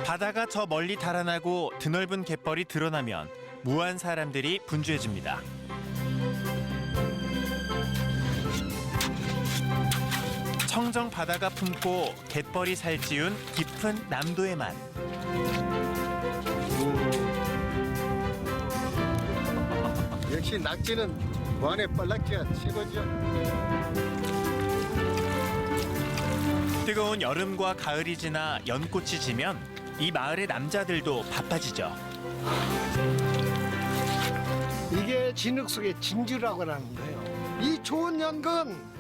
바다가 저 멀리 달아나고 드넓은 갯벌이 드러나면 무한 사람들이 분주해집니다. 청정 바다가 품고 갯벌이 살찌운 깊은 남도의 맛. 역시 낙지는 무안의 뻘낙지가 최고죠. 뜨거운 여름과 가을이 지나 연꽃이 지면 이 마을의 남자들도 바빠지죠. 이게 진흙 속의 진주라고 하는 거예요. 이 좋은 연근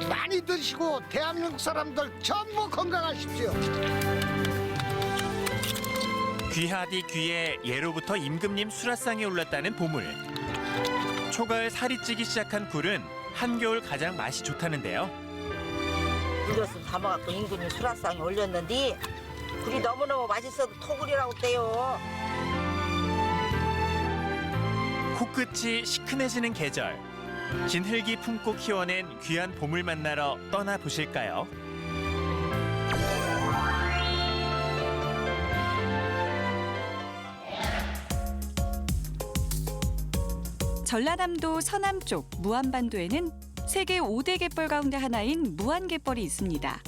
많이 드시고 대한민국 사람들 전부 건강하십시오. 귀하디 귀에 예로부터 임금님 수라상에 올랐다는 보물. 초가을 살이 찌기 시작한 굴은 한겨울 가장 맛이 좋다는데요. 이것을 담아갖고 임금이 수라상에 올렸는데 굴이 너무너무 맛있어도 토굴이라고 떼요. 코끝이 시큰해지는 계절. 진흙이 품고 키워낸 귀한 보물 만나러 떠나보실까요? 전라남도 서남쪽 무안반도에는 세계 5대 갯벌 가운데 하나인 무안갯벌이 있습니다.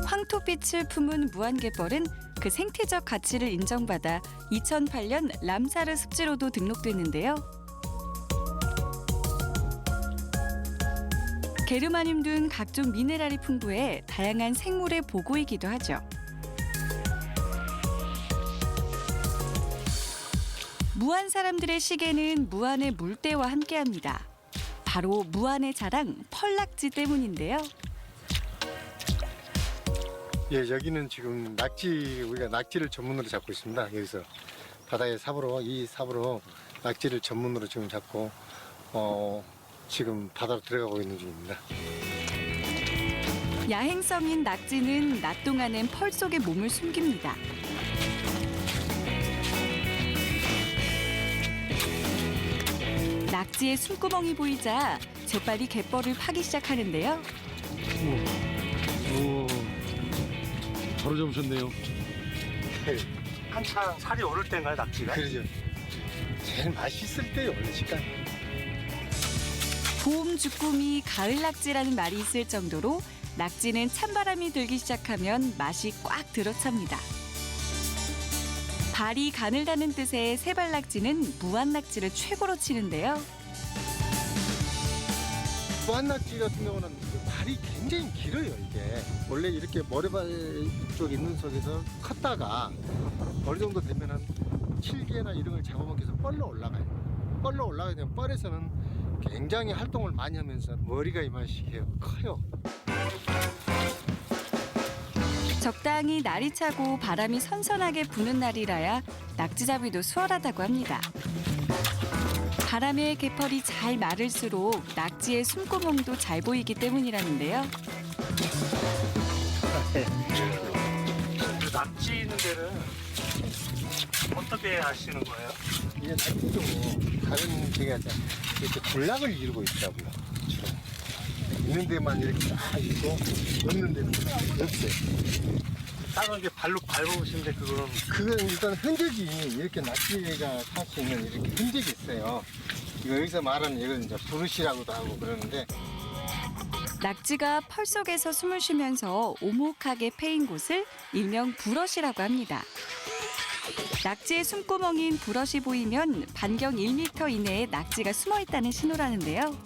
황토빛을 품은 무안갯벌은 그 생태적 가치를 인정받아 2008년 람사르 습지로도 등록됐는데요. 게르마늄 등 각종 미네랄이 풍부해 다양한 생물의 보고이기도 하죠. 무안 사람들의 시계는 무안의 물때와 함께합니다. 바로 무안의 자랑 펄낙지 때문인데요. 예, 여기는 지금 우리가 낙지를 전문으로 잡고 있습니다. 여기서 바다의 삽으로, 이 삽으로 낙지를 전문으로 지금 잡고 지금 바다로 들어가고 있는 중입니다. 야행성인 낙지는 낮 동안엔 펄 속에 몸을 숨깁니다. 낙지의 숨구멍이 보이자 재빨리 갯벌을 파기 시작하는데요. 오, 바로 잡으셨네요. 한창 살이 오를 때인가요, 낙지가? 그러죠. 제일 맛있을 때요, 원래 식감. 봄 주꾸미 가을 낙지라는 말이 있을 정도로 낙지는 찬바람이 들기 시작하면 맛이 꽉 들어찹니다. 발이 가늘다는 뜻의 세발낙지는 무안낙지를 최고로 치는데요. 무안낙지 같은 경우는 발이 굉장히 길어요, 이게. 원래 이렇게 머리발 쪽 있는 속에서 컸다가 어느 정도 되면은 칠개나 이런 걸 잡아먹혀서 뻘로 올라가요. 뻘로 올라가게 되면 뻘에서는 굉장히 활동을 많이 하면서 머리가 이만씩해요. 커요. 적당히 날이 차고 바람이 선선하게 부는 날이라야 낙지잡이도 수월하다고 합니다. 바람에 갯벌이 잘 마를수록 낙지의 숨구멍도 잘 보이기 때문이라는데요. 낙지 있는 데는 어떻게 하시는 거예요? 이게 낙지도 다른 개가 이렇게 군락을 이루고 있더라고요. 주로. 있는 데만 이렇게 딱 있고 없는 데는 없어요. 다른 게 발로 밟아보시는데 그건 일단 흔적이 이렇게 낙지가 살 수 있는 이렇게 흔적이 있어요. 이거 여기서 말하는 이걸 이제 부르시라고도 하고 그러는데 낙지가 펄 속에서 숨을 쉬면서 오목하게 패인 곳을 일명 부러시라고 합니다. 낙지의 숨구멍인 부러시 보이면 반경 1m 이내에 낙지가 숨어 있다는 신호라는데요.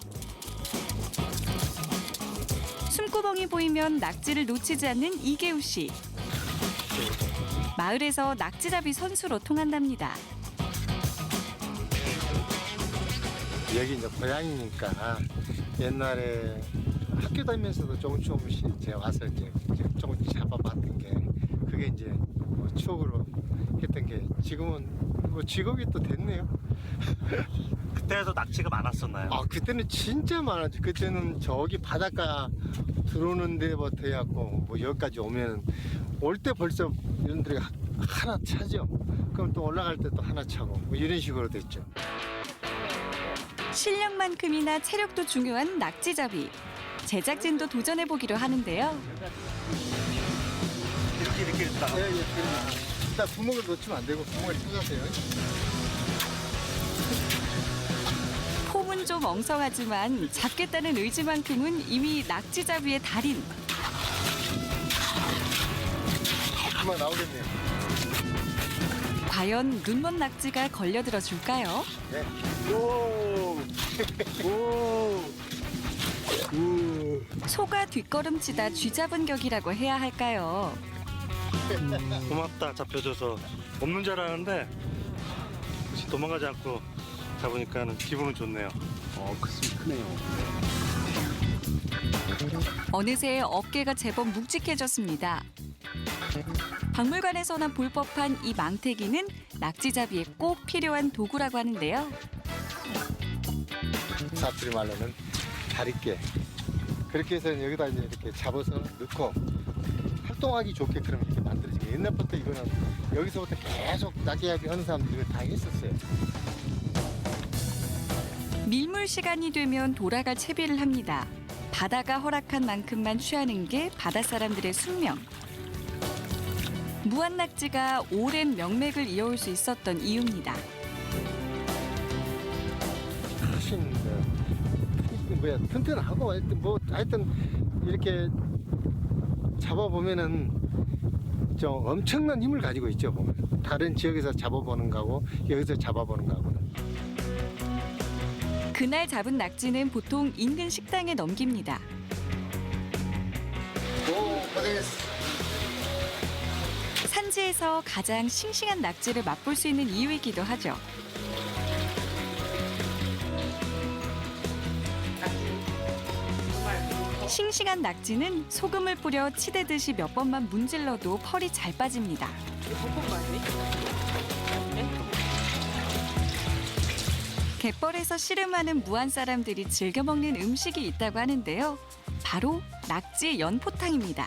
숨구멍이 보이면 낙지를 놓치지 않는 이계우 씨. 마을에서 낙지잡이 선수로 통한답니다. 여기 이제 고향이니까 옛날에 학교 다니면서도 조금씩 제가 와서 이제 조금씩 잡아봤던 게 그게 이제 뭐 추억으로 했던 게 지금은 뭐 직업이 또 됐네요. 그때도 낙지가 많았었나요? 아, 그때는 진짜 많았죠. 그때는 저기 바닷가 들어오는 데부터 해갖고 뭐 여기까지 오면 올 때 벌써 이런 데가 하나 차죠. 그럼 또 올라갈 때 또 하나 차고 뭐 이런 식으로 됐죠. 실력만큼이나 체력도 중요한 낙지잡이. 제작진도 도전해보기로 하는데요. 이렇게 예, 예, 그럼요. 일단 구멍을 놓치면 안 되고 구멍을 찾아세요. 폼은 좀 엉성하지만 잡겠다는 의지만큼은 이미 낙지잡이의 달인. 금방 나오겠네요. 과연 눈먼 낙지가 걸려들어 줄까요? 네. 오. 오. 소가 뒷걸음치다 쥐잡은 격이라고 해야 할까요? 고맙다 잡혀줘서. 없는 줄 알았는데 혹시 도망가지 않고 잡으니까는 기분은 좋네요. 크네요. 어느새 어깨가 제법 묵직해졌습니다. 박물관에서나 볼 법한 이 망태기는 낙지잡이에 꼭 필요한 도구라고 하는데요. 사투리 말로는 다리깨. 그렇게 해서 여기다 이제 이렇게 잡아서 넣고 활동하기 좋게 그럼 이렇게 만들어진 거예요. 옛날부터 이거는 여기서부터 계속 낙지잡이 하는 사람들이 다 했었어요. 밀물 시간이 되면 돌아갈 채비를 합니다. 바다가 허락한 만큼만 취하는 게 바닷사람들의 숙명. 무한낙지가 오랜 명맥을 이어올 수 있었던 이유입니다. 훨씬 튼튼하고 하여튼 이렇게 잡아보면은 좀 엄청난 힘을 가지고 있죠. 보면 다른 지역에서 잡아보는 거하고 여기서 잡아보는 거하고는. 그날 잡은 낙지는 보통 인근 식당에 넘깁니다. 오, 고생했어. 산지에서 가장 싱싱한 낙지를 맛볼 수 있는 이유이기도 하죠. 싱싱한 낙지는 소금을 뿌려 치대듯이 몇 번만 문질러도 펄이 잘 빠집니다. 갯벌에서 씨름하는 무안 사람들이 즐겨 먹는 음식이 있다고 하는데요. 바로 낙지 연포탕입니다.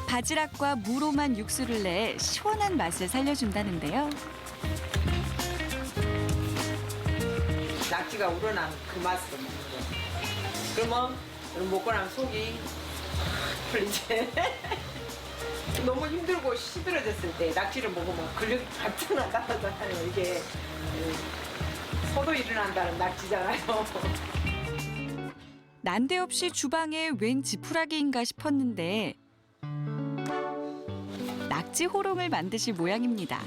바지락과 무로만 육수를 내 시원한 맛을 살려준다는데요. 낙지가 우러나면 그 맛으로 먹는 거야. 그러면 먹고 나면 속이 확 풀리지. 너무 힘들고 시들어졌을 때 낙지를 먹으면 근력이 발전 나가잖아요. 이게 소도 일어난다는 낙지잖아요. 난데없이 주방에 웬 지푸라기인가 싶었는데 낙지 호롱을 만드실 모양입니다.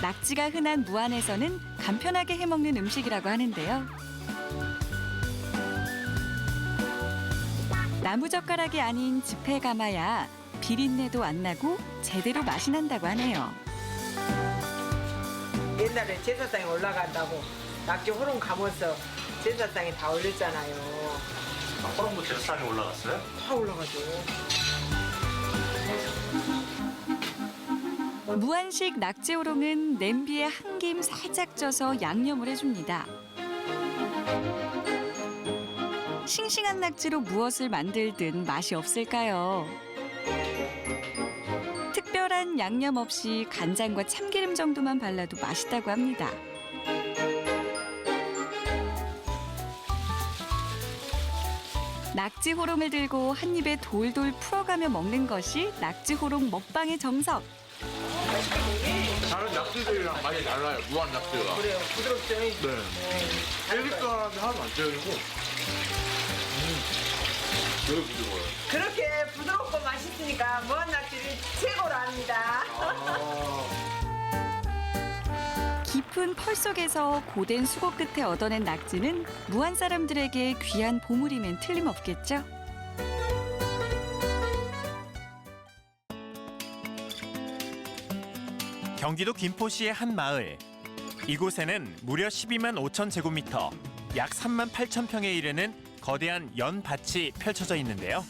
낙지가 흔한 무안에서는 간편하게 해먹는 음식이라고 하는데요. 나무젓가락이 아닌 지폐 감아야 비린내도 안 나고 제대로 맛이 난다고 하네요. 옛날에 제사상에 올라간다고 낙지 호롱 감아서 제사상에 다 올렸잖아요. 호롱도 제사상에 올라갔어요? 다 올라가죠. 무안식 낙지호롱은 냄비에 한 김 살짝 쪄서 양념을 해줍니다. 싱싱한 낙지로 무엇을 만들든 맛이 없을까요? 특별한 양념 없이 간장과 참기름 정도만 발라도 맛있다고 합니다. 낙지 호롱을 들고 한 입에 돌돌 풀어가며 먹는 것이 낙지 호롱 먹방의 정석. 다른 낙지들이랑 많이 달라요. 무한 낙지가. 그래요. 부드럽죠? 네. 헬리감이 하나도 안 ጨ리고. 되게 부드러워요. 그렇게 부드럽고 맛있으니까 무한 낙지를 최고로 합니다. 깊은 펄 속에서 고된 수고 끝에 얻어낸 낙지는 무안 사람들에게 귀한 보물이면 틀림없겠죠. 경기도 김포시의 한 마을. 이곳에는 무려 12만 5천 제곱미터, 약 3만 8천 평에 이르는 거대한 연밭이 펼쳐져 있는데요.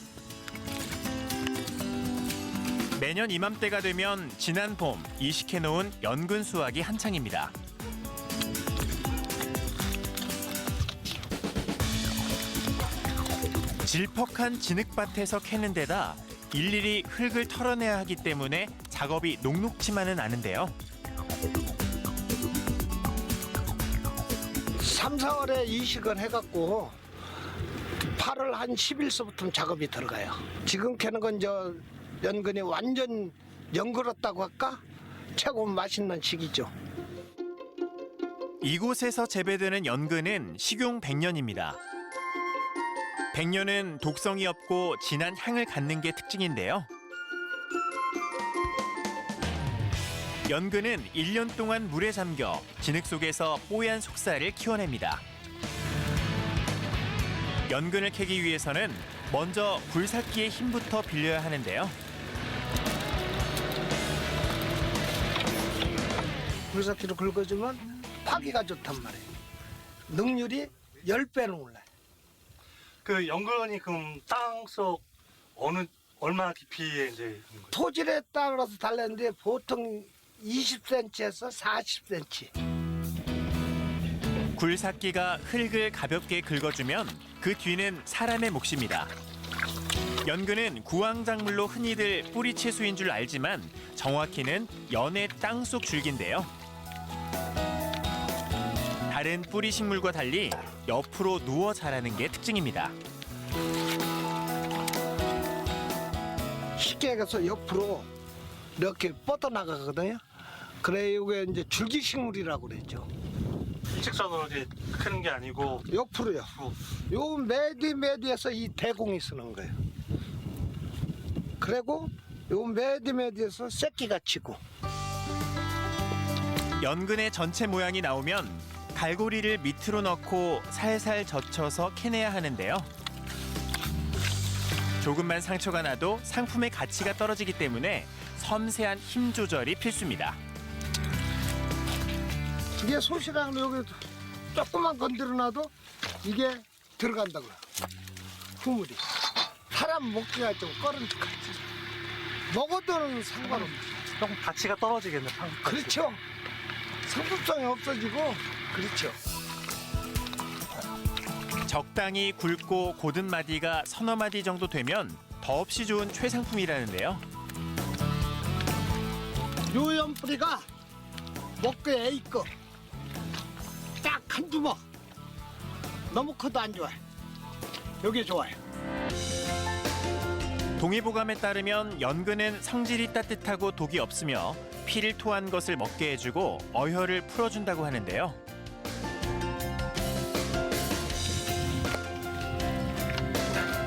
매년 이맘때가 되면 지난 봄 이식해놓은 연근 수확이 한창입니다. 질퍽한 진흙밭에서 캐는 데다 일일이 흙을 털어내야 하기 때문에 작업이 녹록지만은 않은데요. 3, 4월에 이식을 해갖고 8월 한 10일서부터 작업이 들어가요. 지금 캐는 건 저 연근이 완전 연그렀다고 할까? 최고 맛있는 시기죠. 이곳에서 재배되는 연근은 식용 백년입니다. 백년은 독성이 없고 진한 향을 갖는 게 특징인데요. 연근은 1년 동안 물에 잠겨 진흙 속에서 뽀얀 속살을 키워냅니다. 연근을 캐기 위해서는 먼저 굴삭기의 힘부터 빌려야 하는데요. 굴삭기로 긁어주면 파기가 좋단 말이에요. 능률이 10배는 올라요. 그 연근이 그럼 땅속 얼마나 깊이에 이제 있는 거예요? 토질에 따라서 달랐는데 보통 20cm에서 40cm. 굴삭기가 흙을 가볍게 긁어주면 그 뒤는 사람의 몫입니다. 연근은 구황작물로 흔히들 뿌리채소인 줄 알지만 정확히는 연의 땅속 줄기인데요. 다른 뿌리 식물과 달리 옆으로 누워 자라는 게 특징입니다. 쉽게 해서 옆으로 이렇게 뻗어나가거든요. 그래 이게 이제 줄기식물이라고 그랬죠. 일직선으로 이제 크는 게 아니고 옆으로요. 요 매디에서 이 대공이 쓰는 거예요. 그리고 요 매디에서 새끼가 치고. 연근의 전체 모양이 나오면 갈고리를 밑으로 넣고 살살 젖혀서 캐내야 하는데요. 조금만 상처가 나도 상품의 가치가 떨어지기 때문에 섬세한 힘 조절이 필수입니다. 이게 솥이랑 여기 조금만 건드려놔도 이게 들어간다고요. 국물이. 사람 먹기가 좀 꺼름직하지. 먹어도는 상관없어요. 조금 가치가 떨어지겠네. 그렇죠. 상품성이 없어지고 그렇죠. 적당히 굵고 고든 마디가 서너 마디 정도 되면 더없이 좋은 최상품이라는데요. 요 연뿌리가 먹기 A급. 딱 한 주먹. 너무 커도 안 좋아요. 요게 좋아요. 동의보감에 따르면 연근은 성질이 따뜻하고 독이 없으며 피를 토한 것을 먹게 해주고 어혈을 풀어준다고 하는데요.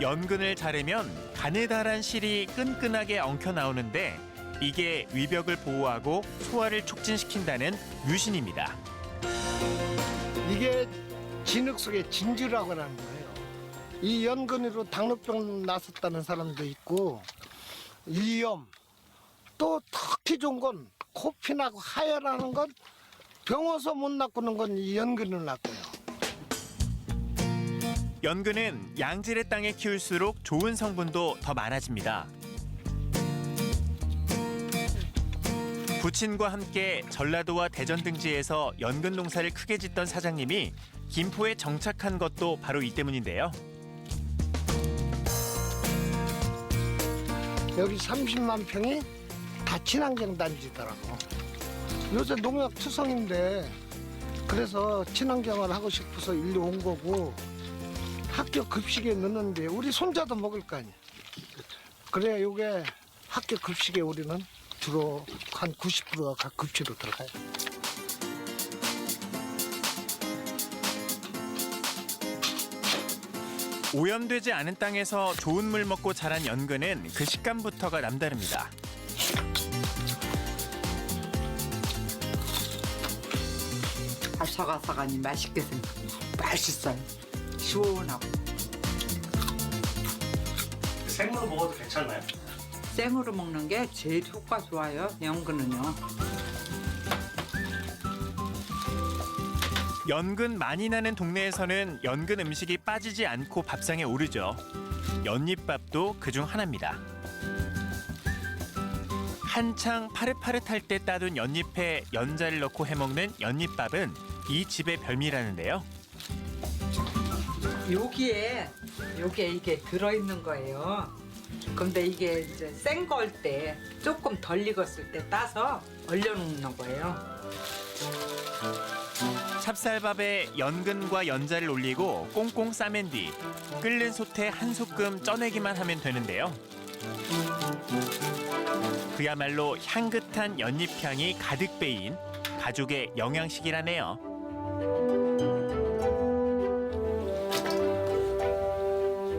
연근을 자르면 가느다란 실이 끈끈하게 엉켜 나오는데 이게 위벽을 보호하고 소화를 촉진시킨다는 뮤신입니다. 이게 진흙 속에 진주라고 하는 거예요. 이 연근으로 당뇨병 났었다는 사람도 있고 일염 또 특히 좋은 건 코피나고 하혈하는 건 병워서 못 낚고는 건 이 연근을 낚고요. 연근은 양질의 땅에 키울수록 좋은 성분도 더 많아집니다. 부친과 함께 전라도와 대전 등지에서 연근 농사를 크게 짓던 사장님이 김포에 정착한 것도 바로 이 때문인데요. 여기 30만 평이 다 친환경 단지더라고. 요새 농약 투성인데 그래서 친환경을 하고 싶어서 일로 온 거고 학교 급식에 넣는데 우리 손자도 먹을 거 아니야. 그래야 요게 학교 급식에 우리는 주로 한 90%가 각 급식으로 들어가요. 오염되지 않은 땅에서 좋은 물 먹고 자란 연근은 그 식감부터가 남다릅니다. 아삭아삭하니 맛있게 맛있어요. 시원하고. 생으로 먹어도 괜찮나요? 생으로 먹는 게 제일 효과 좋아요. 연근은요. 연근 많이 나는 동네에서는 연근 음식이 빠지지 않고 밥상에 오르죠. 연잎밥도 그중 하나입니다. 한창 파릇파릇할 때 따둔 연잎에 연자를 넣고 해먹는 연잎밥은 이 집의 별미라는데요. 여기에 이게 들어있는 거예요. 근데 이게 이제 생 걸 때 조금 덜 익었을 때 따서 얼려놓는 거예요. 찹쌀밥에 연근과 연자를 올리고 꽁꽁 싸맨 뒤 끓는 솥에 한 소끔 쪄내기만 하면 되는데요. 그야말로 향긋한 연잎향이 가득 배인 가족의 영양식이라네요.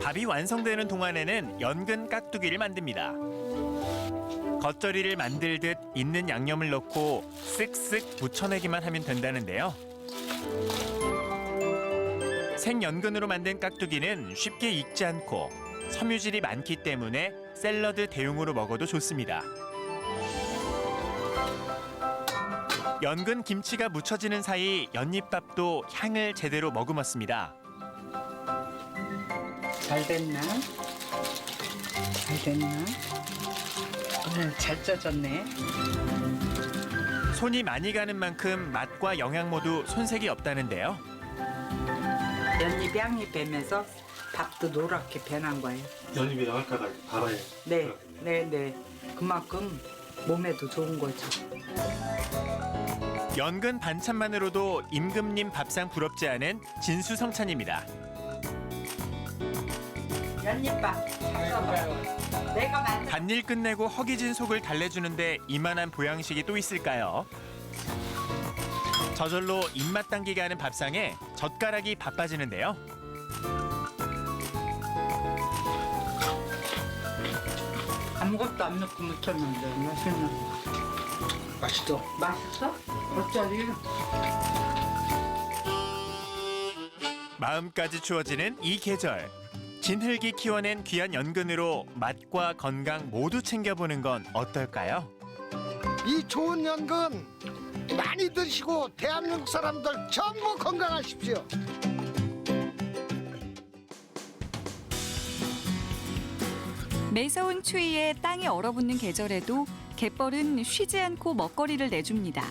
밥이 완성되는 동안에는 연근 깍두기를 만듭니다. 겉절이를 만들듯 있는 양념을 넣고 쓱쓱 묻혀내기만 하면 된다는데요. 생연근으로 만든 깍두기는 쉽게 익지 않고 섬유질이 많기 때문에 샐러드 대용으로 먹어도 좋습니다. 연근 김치가 묻혀지는 사이 연잎밥도 향을 제대로 머금었습니다. 잘 됐나? 잘 됐나? 잘 쪄졌네. 손이 많이 가는 만큼 맛과 영양 모두 손색이 없다는데요. 연잎 향이 배면서 밥도 노랗게 변한 거예요. 연잎의 영양가가 밥에 네. 그만큼 몸에도 좋은 거죠. 연근 반찬만으로도 임금님 밥상 부럽지 않은 진수성찬입니다. 연잎밥 내가 만든 밭일 끝내고 허기진 속을 달래주는데 이만한 보양식이 또 있을까요? 저절로 입맛 당기게 하는 밥상에 젓가락이 바빠지는데요. 아무것도 안 넣고 묻혔는데 맛있네. 맛있죠? 맛있어? 겉절이. 마음까지 추워지는 이 계절. 진흙이 키워낸 귀한 연근으로 맛과 건강 모두 챙겨보는 건 어떨까요? 이 좋은 연근 많이 드시고 대한민국 사람들 전부 건강하십시오. 매서운 추위에 땅이 얼어붙는 계절에도 갯벌은 쉬지 않고 먹거리를 내줍니다.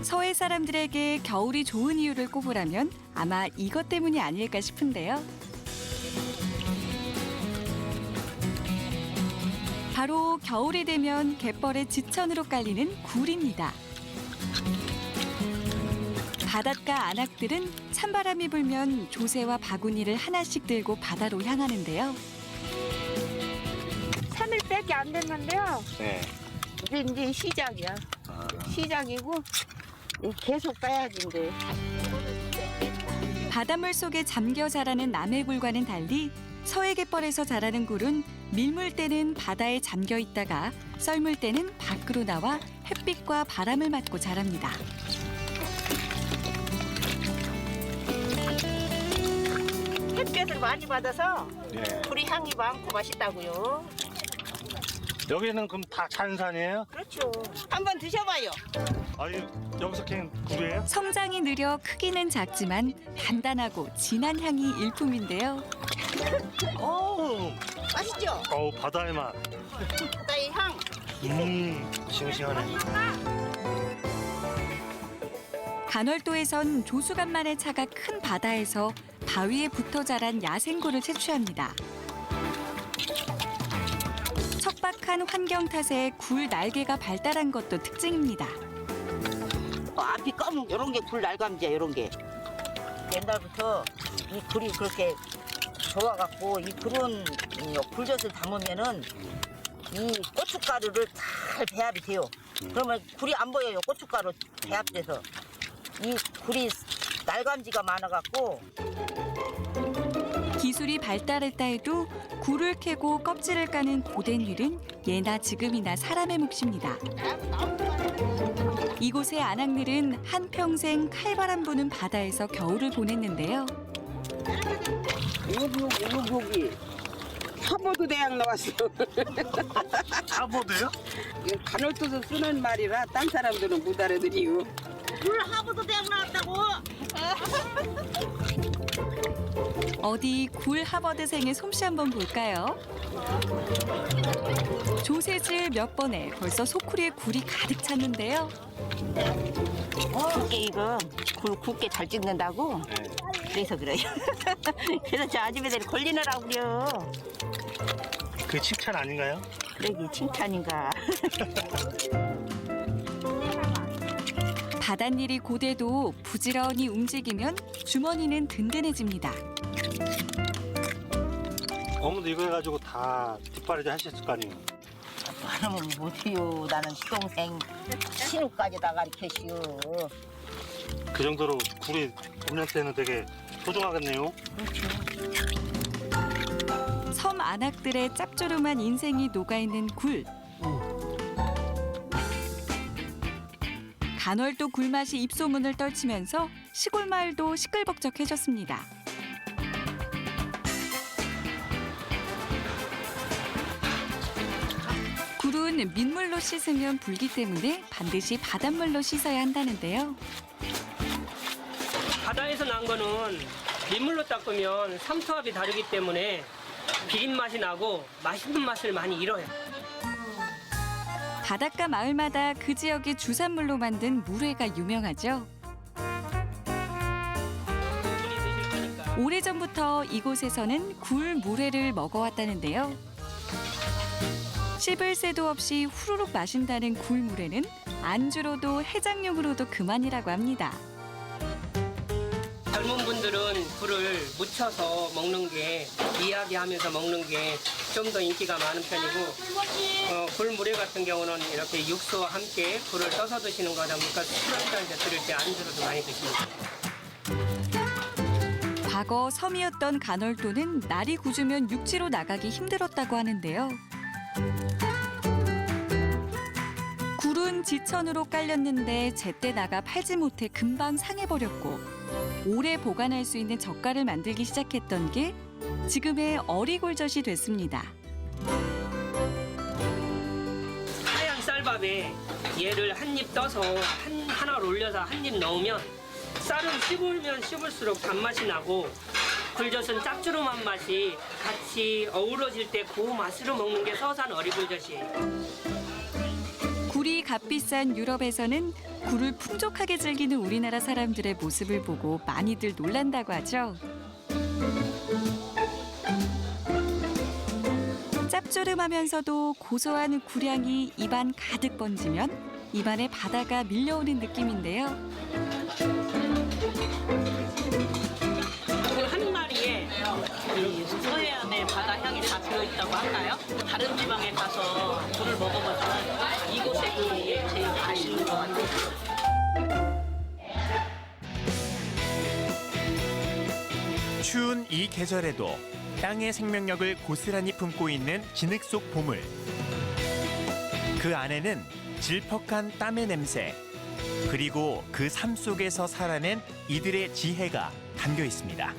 서해 사람들에게 겨울이 좋은 이유를 꼽으라면 아마 이것 때문이 아닐까 싶은데요. 바로 겨울이 되면 갯벌의 지천으로 깔리는 굴입니다. 바닷가 안악들은 찬바람이 불면 조새와 바구니를 하나씩 들고 바다로 향하는데요. 3일밖에 안 됐는데요. 네. 이제 시작이야. 시작이고 계속 따야지 이제. 바닷물 속에 잠겨 자라는 남해굴과는 달리 서해 갯벌에서 자라는 굴은 밀물 때는 바다에 잠겨 있다가 썰물 때는 밖으로 나와 햇빛과 바람을 맞고 자랍니다. 햇볕을 많이 받아서 네. 굴이 향이 많고 맛있다고요. 여기는 그럼 다 잔산이에요? 그렇죠. 한번 드셔봐요. 아니 여기서 캔 굴이에요? 성장이 느려 크기는 작지만 단단하고 진한 향이 일품인데요. 오, 맛있죠? 어우 바다의 맛. 바다의 향. 싱싱하네. 간월도에선 조수간만의 차가 큰 바다에서 바위에 붙어 자란 야생굴을 채취합니다. 척박한 환경 탓에 굴 날개가 발달한 것도 특징입니다. 앞이 검은 이런 게 굴 날감지야 이런 게. 옛날부터 이 굴이 그렇게 좋아갖고 이 굴은 굴젓을 담으면은 이 고춧가루를 잘 배합이 돼요. 그러면 굴이 안 보여요. 고춧가루 배합돼서 이 굴이 날감지가 많아갖고. 기술이 발달했다 해도 굴을 캐고 껍질을 까는 고된 일은 예나 지금이나 사람의 몫입니다. 이곳의 안악들은 한평생 칼바람 부는 바다에서 겨울을 보냈는데요. 여기 하버드 대학 나왔어. 하버드요? 간헐도서 쓰는 말이라 딴 사람들은 못 알아들이요. 굴 하버드 대학 나왔다고? 어디 굴 하버드생의 솜씨 한번 볼까요? 조새질 몇 번에 벌써 소쿠리에 굴이 가득 찼는데요. 굵게 이거 굵게 잘 찍는다고? 그래서 그래요. 그래서 저 아줌마들이 걸리느라고 그래요. 그 칭찬 아닌가요? 그러기 칭찬인가. 바닷일이 고돼도 부지런히 움직이면 주머니는 든든해집니다. 어머니도 이거 해가지고 다 뒷바라지 하셨을 거 아니에요? 하면 못해요. 나는 시동생 신우까지 다 가르쳐시오. 그 정도로 굴이 봄년 때는 되게 소중하겠네요. 섬 안악들의 짭조름한 인생이 녹아있는 굴. 간월도 굴맛이 입소문을 떨치면서 시골 마을도 시끌벅적해졌습니다. 굴은 민물로 씻으면 불기 때문에 반드시 바닷물로 씻어야 한다는데요. 바다에서 난 거는 민물로 닦으면 삼투압이 다르기 때문에 비린 맛이 나고 맛있는 맛을 많이 잃어요. 바닷가 마을마다 그 지역의 주산물로 만든 물회가 유명하죠. 오래전부터 이곳에서는 굴 물회를 먹어왔다는데요. 씹을 새도 없이 후루룩 마신다는 굴 물회는 안주로도 해장용으로도 그만이라고 합니다. 젊은 분들은 굴을 무쳐서 먹는 게 이야기하면서 먹는 게 좀 더 인기가 많은 편이고 굴 물회 같은 경우는 이렇게 육수와 함께 굴을 떠서 드시는 거다 보니까 술 한잔 드실 때 안주로도 많이 드십니다. 과거 섬이었던 간월도는 날이 굳으면 육지로 나가기 힘들었다고 하는데요. 굴은 지천으로 깔렸는데 제때 나가 팔지 못해 금방 상해버렸고 오래 보관할 수 있는 젓갈을 만들기 시작했던 게 지금의 어리굴젓이 됐습니다. 하얀 쌀밥에 얘를 한 입 떠서 하나 올려서 한 입 넣으면 쌀은 씹으면 씹을수록 단맛이 나고 굴젓은 짭조름한 맛이 같이 어우러질 때 그 맛으로 먹는 게 서산 어리굴젓이에요. 굴이 값비싼 유럽에서는 굴을 풍족하게 즐기는 우리나라 사람들의 모습을 보고 많이들 놀란다고 하죠. 짭조름하면서도 고소한 굴향이 입안 가득 번지면 입안에 바다가 밀려오는 느낌인데요. 굴 한 마리에 서해안의 바다 향이 다 들어있다고 할까요? 다른 지방에 가서 굴을 먹어보지만 이곳의 굴이 제일 맛있는 것 같아요. 추운 이 계절에도 땅의 생명력을 고스란히 품고 있는 진흙 속 보물. 그 안에는 질퍽한 땀의 냄새, 그리고 그 삶 속에서 살아낸 이들의 지혜가 담겨 있습니다.